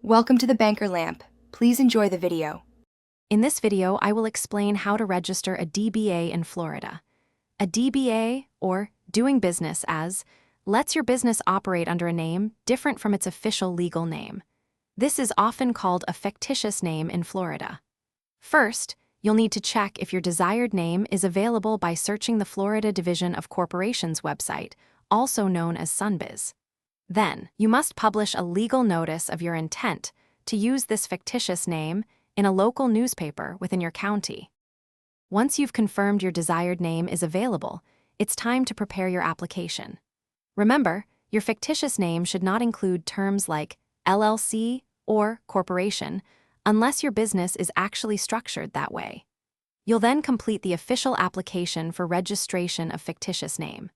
Welcome to the Banker Lamp. Please enjoy the video. In this video, I will explain how to register a DBA in Florida. A DBA, or doing business as, lets your business operate under a name different from its official legal name. This is often called a fictitious name in Florida. First, you'll need to check if your desired name is available by searching the Florida Division of Corporations website, also known as SunBiz. Then, you must publish a legal notice of your intent to use this fictitious name in a local newspaper within your county. Once you've confirmed your desired name is available, it's time to prepare your application. Remember, your fictitious name should not include terms like LLC or corporation unless your business is actually structured that way. You'll then complete the official application for registration of fictitious name.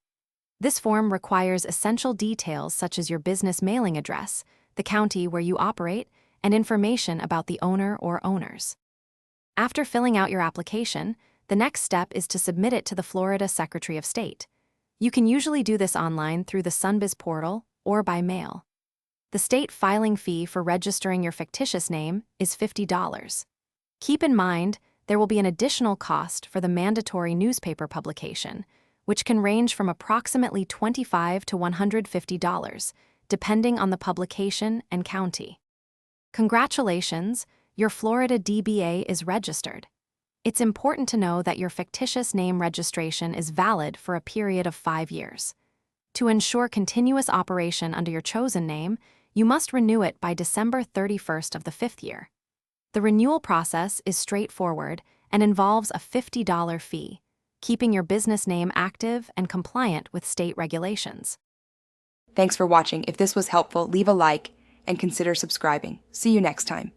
This form requires essential details such as your business mailing address, the county where you operate, and information about the owner or owners. After filling out your application, the next step is to submit it to the Florida Secretary of State. You can usually do this online through the SunBiz portal or by mail. The state filing fee for registering your fictitious name is $50. Keep in mind, there will be an additional cost for the mandatory newspaper publication, which can range from approximately $25 to $150, depending on the publication and county. Congratulations, your Florida DBA is registered. It's important to know that your fictitious name registration is valid for a period of 5 years. To ensure continuous operation under your chosen name, you must renew it by December 31st of the 5th year. The renewal process is straightforward and involves a $50 fee, keeping your business name active and compliant with state regulations. Thanks for watching. If this was helpful, leave a like and consider subscribing. See you next time.